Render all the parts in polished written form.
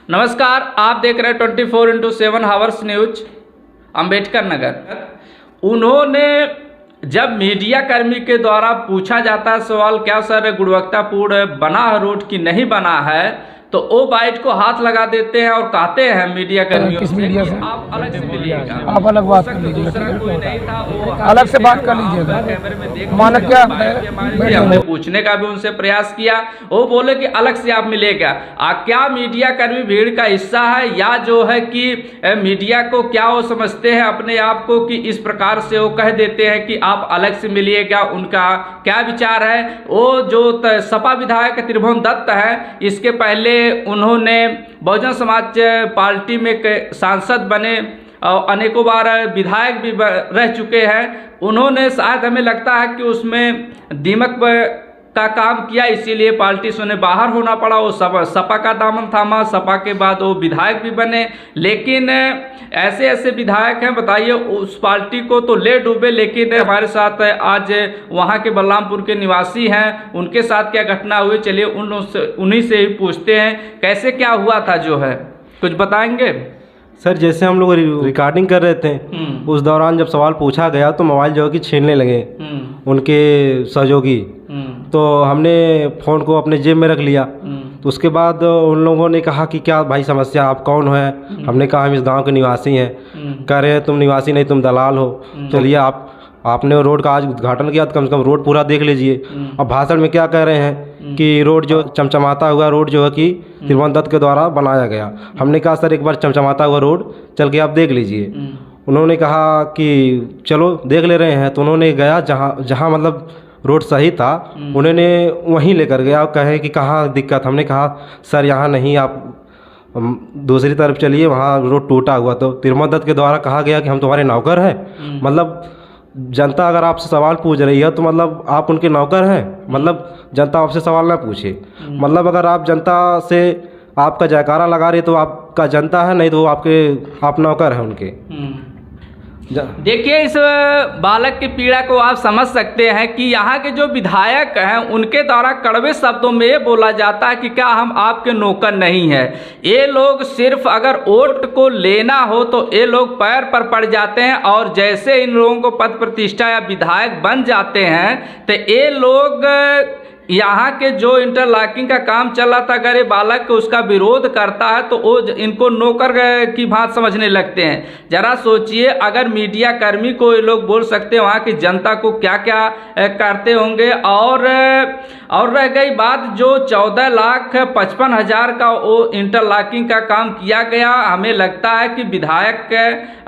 नमस्कार, आप देख रहे हैं 24/7 हावर्स न्यूज। अंबेडकर नगर। उन्होंने जब मीडिया कर्मी के द्वारा पूछा जाता है सवाल, क्या सर गुणवत्तापूर्ण बना है रोड की नहीं बना है, तो वो बाइट को हाथ लगा देते हैं और कहते हैं मीडिया कर्मियों से कि आप अलग से मिलिएगा, आप अलग बात कर लीजिएगा, कोई नहीं था, वो अलग से बात कर लीजिएगा। कैमरे में देख मानक क्या हमने पूछने का भी उनसे प्रयास किया, वो बोले कि अलग से आप मिलेगा। क्या मीडिया कर्मी भीड़ का हिस्सा है या जो है कि मीडिया को क्या वो समझते हैं अपने आप को कि इस प्रकार से वो कह देते हैं कि आप अलग से मिलिएगा? उनका क्या विचार है? वो जो सपा विधायक त्रिभुवन दत्त है, इसके पहले उन्होंने बहुजन समाज पार्टी में सांसद बने और अनेकों बार विधायक भी रह चुके हैं। उन्होंने शायद हमें लगता है कि उसमें दीमक का काम किया, इसीलिए पार्टी से उन्हें बाहर होना पड़ा। वो सपा का दामन थामा, सपा के बाद वो विधायक भी बने। लेकिन ऐसे ऐसे विधायक हैं, बताइए, उस पार्टी को तो ले डूबे। लेकिन हमारे साथ आज वहाँ के बलरामपुर के निवासी हैं, उनके साथ क्या घटना हुई, चलिए उन्हीं से ही पूछते हैं कैसे क्या हुआ था। जो है कुछ बताएंगे सर? जैसे हम लोग रिकॉर्डिंग कर रहे थे, उस दौरान जब सवाल पूछा गया तो मोबाइल जो है कि छीनने लगे उनके सहयोगी। तो हमने फ़ोन को अपने जेब में रख लिया। तो उसके बाद उन लोगों ने कहा कि क्या भाई समस्या, आप कौन है? हमने कहा हम इस गांव के निवासी हैं। कह रहे हैं तुम निवासी नहीं, तुम दलाल हो। चलिए आपने रोड का आज उद्घाटन किया तो कम से कम रोड पूरा देख लीजिए। अब भाषण में क्या कह रहे हैं कि रोड जो चमचमाता हुआ रोड जो है कि त्रिभुवन दत्त के द्वारा बनाया गया। हमने कहा सर एक बार चमचमाता हुआ रोड चल के आप देख लीजिए। उन्होंने कहा कि चलो देख ले रहे हैं। तो उन्होंने गया जहाँ मतलब रोड सही था, उन्होंने वहीं लेकर गया। कहे कि कहाँ दिक्कत? हमने कहा सर यहाँ नहीं, आप दूसरी तरफ चलिए, वहाँ रोड टूटा हुआ। तो त्रिभुवन दत्त के द्वारा कहा गया कि हम तुम्हारे नौकर हैं। मतलब जनता अगर आपसे सवाल पूछ रही है तो मतलब आप उनके नौकर हैं? मतलब जनता आपसे सवाल ना पूछे। मतलब अगर आप जनता से आपका जयकारा लगा रही है तो आपका जनता है, नहीं तो आप नौकर हैं उनके। देखिए, इस बालक की पीड़ा को आप समझ सकते हैं कि यहाँ के जो विधायक हैं उनके द्वारा कड़वे शब्दों में ये बोला जाता है कि क्या हम आपके नौकर नहीं हैं। ये लोग सिर्फ अगर वोट को लेना हो तो ये लोग पैर पर पड़ जाते हैं, और जैसे इन लोगों को पद प्रतिष्ठा या विधायक बन जाते हैं तो ये लोग यहाँ के जो इंटरलॉकिंग का काम चल रहा था, अगर ये बालक उसका विरोध करता है तो वो इनको नौकर की भांति समझने लगते हैं। जरा सोचिए, अगर मीडिया कर्मी को ये लोग बोल सकते हैं, वहाँ की जनता को क्या क्या करते होंगे। और रह गई बात जो 14,55,000 का वो इंटरलॉकिंग का काम किया गया, हमें लगता है कि विधायक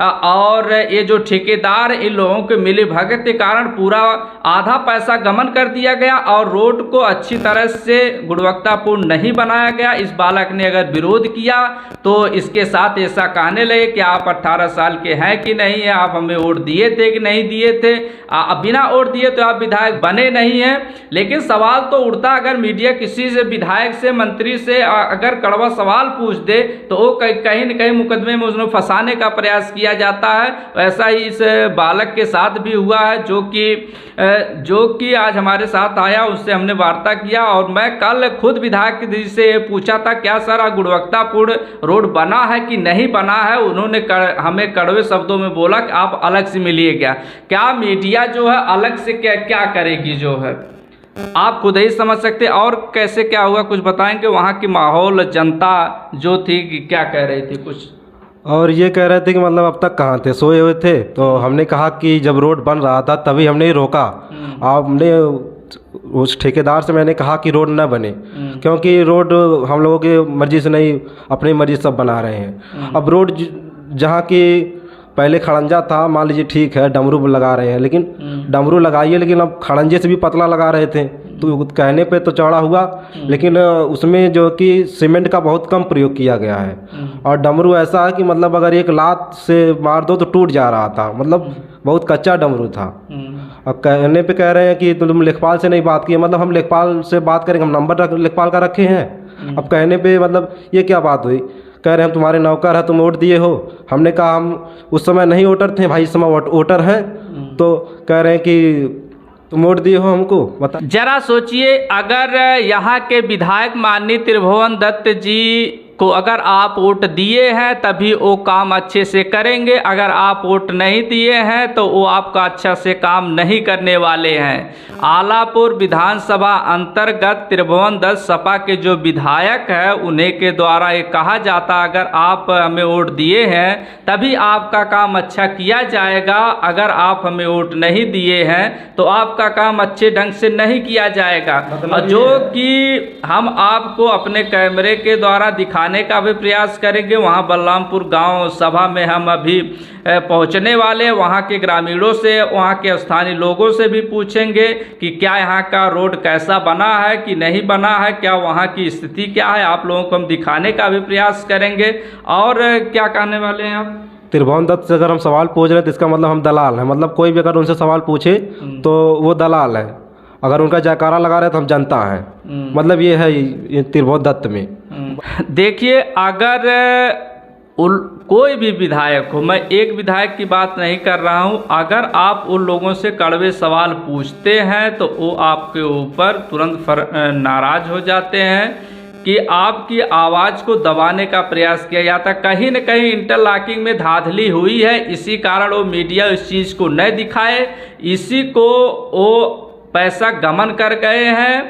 और ये जो ठेकेदार इन लोगों के मिली भगत के कारण पूरा आधा पैसा गमन कर दिया गया और रोड को अच्छी तरह से गुणवत्तापूर्ण नहीं बनाया गया। इस बालक ने अगर विरोध किया तो इसके साथ ऐसा कहने लगे कि आप 18 साल के हैं कि नहीं है, आप हमें वोट दिए थे कि नहीं दिए थे, बिना वोट दिए तो आप विधायक बने नहीं हैं। लेकिन सवाल तो उठता, अगर मीडिया किसी से, विधायक से, मंत्री से अगर कड़वा सवाल पूछ दे तो वो कहीं न कहीं मुकदमे में उसने फंसाने का प्रयास किया जाता है। ऐसा ही इस बालक के साथ भी हुआ है, जो कि आज हमारे साथ आया, उससे हमने वार्ता किया। और मैं कल खुद विधायक जी से पूछा था क्या सर गुणवत्तापूर्ण रोड बना है कि नहीं बना है। उन्होंने हमें कड़वे शब्दों में बोला कि आप अलग से मिलिएगा। क्या मीडिया जो है अलग से क्या करेगी, जो है आप खुद ही समझ सकते। और कैसे क्या हुआ कुछ बताएंगे? वहाँ की माहौल, जनता जो थी क्या कह रही थी कुछ? और ये कह रहे थे कि मतलब अब तक कहाँ थे, सोए हुए थे। तो हमने कहा कि जब रोड बन रहा था तभी हमने रोका। हमने उस ठेकेदार से मैंने कहा कि रोड न बने, क्योंकि रोड हम लोगों की मर्जी से नहीं, अपनी मर्जी सब बना रहे हैं। अब रोड जहाँ की पहले खड़ंजा था, मान लीजिए ठीक है डमरू लगा रहे हैं, लेकिन डमरू लगाइए, लेकिन अब खड़ंजे से भी पतला लगा रहे थे। तो कहने पे तो चौड़ा हुआ, लेकिन उसमें जो कि सीमेंट का बहुत कम प्रयोग किया गया है। और डमरू ऐसा है कि मतलब अगर एक लात से मार दो तो टूट जा रहा था, मतलब बहुत कच्चा डमरू था। अब कहने पे कह रहे हैं कि तुम लेखपाल से नहीं बात किए। मतलब हम लेखपाल से बात करेंगे, हम नंबर लेखपाल का रखे हैं। अब कहने पे मतलब ये क्या बात हुई? कह रहे हैं हम तुम्हारे नौकर हैं, तुम वोट दिए हो। हमने कहा हम उस समय नहीं वोटर थे भाई, इस समय वोटर हैं। तो कह रहे हैं कि तुम वोट दिए हो हमको, बता। जरा सोचिए, अगर यहाँ के विधायक माननीय त्रिभुवन दत्त जी को अगर आप वोट दिए हैं तभी वो काम अच्छे से करेंगे, अगर आप वोट नहीं दिए हैं तो वो आपका अच्छा से काम नहीं करने वाले हैं। आलापुर विधानसभा अंतर्गत त्रिभुवन दत्त सपा के जो विधायक है उन्हीं के द्वारा ये कहा जाता अगर आप हमें वोट दिए हैं तभी आपका काम अच्छा किया जाएगा, अगर आप हमें वोट नहीं दिए हैं तो आपका काम अच्छे ढंग से नहीं किया जाएगा। और जो कि हम आपको अपने कैमरे के द्वारा दिखाने का भी प्रयास करेंगे। वहाँ बलरामपुर गांव सभा में हम अभी पहुंचने वाले, वहाँ के ग्रामीणों से, वहाँ के स्थानीय लोगों से भी पूछेंगे कि क्या यहाँ का रोड कैसा बना है कि नहीं बना है, क्या वहाँ की स्थिति क्या है, आप लोगों को हम दिखाने का भी प्रयास करेंगे। और क्या कहने वाले हैं आप? त्रिभुवन दत्त से अगर हम सवाल पूछ रहे हैं तो इसका मतलब हम दलाल हैं, मतलब कोई भी अगर उनसे सवाल पूछे तो वो दलाल है, अगर उनका जयकारा लगा रहे तो हम जनता है, मतलब ये है ये त्रिभुवन दत्त में। देखिए, अगर कोई भी विधायक हो, मैं एक विधायक की बात नहीं कर रहा हूं, अगर आप उन लोगों से कड़वे सवाल पूछते हैं तो वो आपके ऊपर तुरंत नाराज हो जाते हैं कि आपकी आवाज़ को दबाने का प्रयास किया जाता है। कहीं न कहीं इंटरलॉकिंग में धांधली हुई है, इसी कारण वो मीडिया इस चीज़ को न दिखाए, इसी को वो पैसा गमन कर गए हैं